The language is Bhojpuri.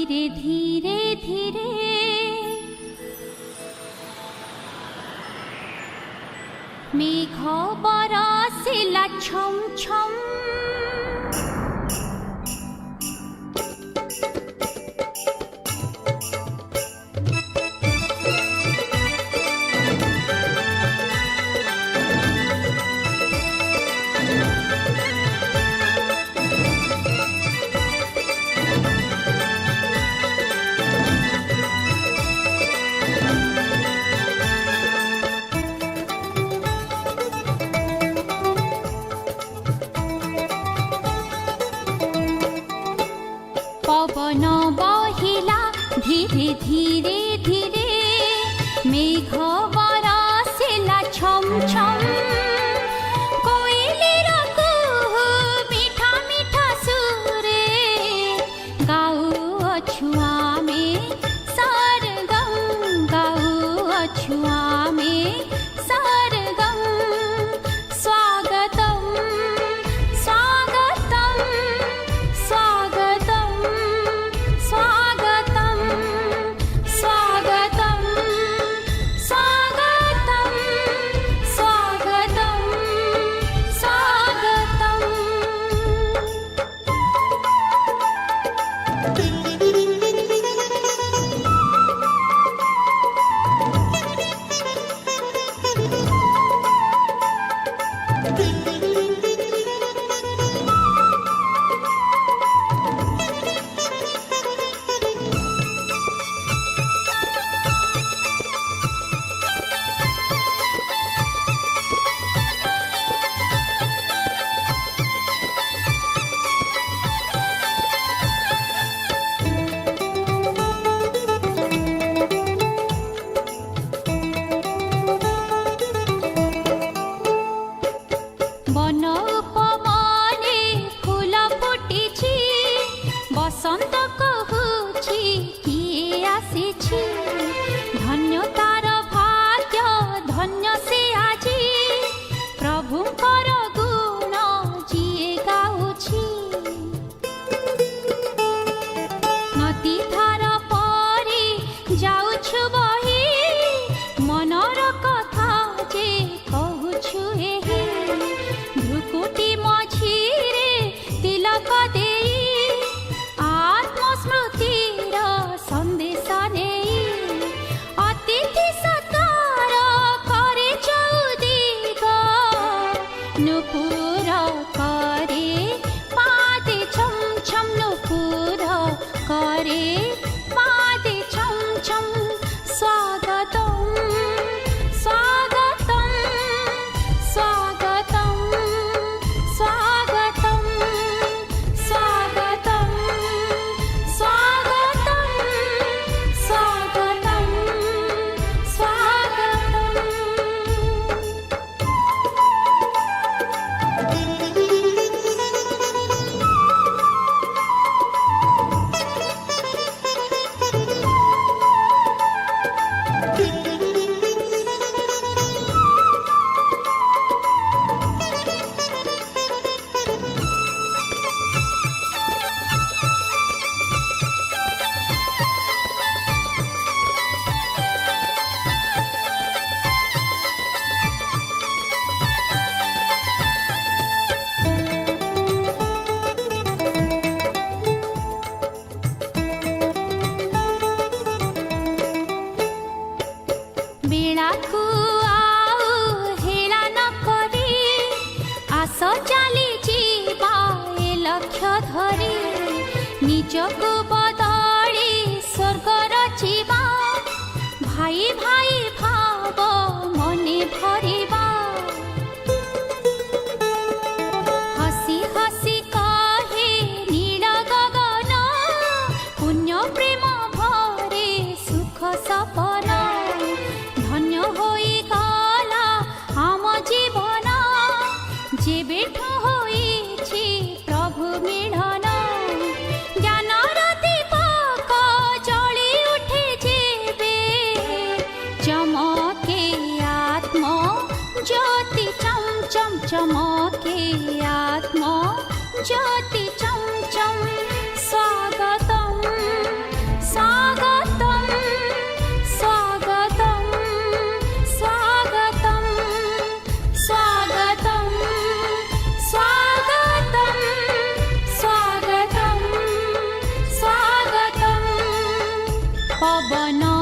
धीरे धीरे धीरे मेघ बरसिला छम छम। पवन बहिला धीरे धीरे धीरे मेघ बरसिला छम छम। कोइलीर कुहू मीठा मीठा सुरे गाउअछु आमे सरगम, गाउअछु आमे सरगम। स्वागतम स्वागतम स्वागतम स्वागतम स्वागतम स्वागतम स्वागतम स्वागतम। बन उपवने फूल फुटिछि बसंत कहुछि किए आसिछि। धन्य तार भाग्य धन्य से आजी प्रभुंकर गुण जिए गाउछि। नदी धार परी जाउछु बही मनर कथा जे कहुछु एही। भ्रुकुटी मझिरे तिलक देई आत्मस्मृतिर संदेश नेई। अतिथि सत्कार करे चौदिग नुपुर करे पादे छम छम। नुपुर करे पादे छम छम। स्वागतम स्वागतम स्वागतम स्वागतम स्वागतम स्वागतम स्वागतम स्वागतम। बेळाकू आउ हेला न करी आस चाली जीवा ए लक्ष्य धरी। निजको बदली स्वर्ग रचिबा भाई भाई भाव मने भरिबा। हसी हसी कहे नील गगन पुण्य प्रेम भरे सुख सपन। धन्य होई गला आम जीवन जेबेठु होईछि प्रभु मिलन। ज्ञानर दीपक जଳି उठे जेबे चमके आत्म ज्योति चम चम। चमके आत्म ज्योति चम चम। स्वागतम पवन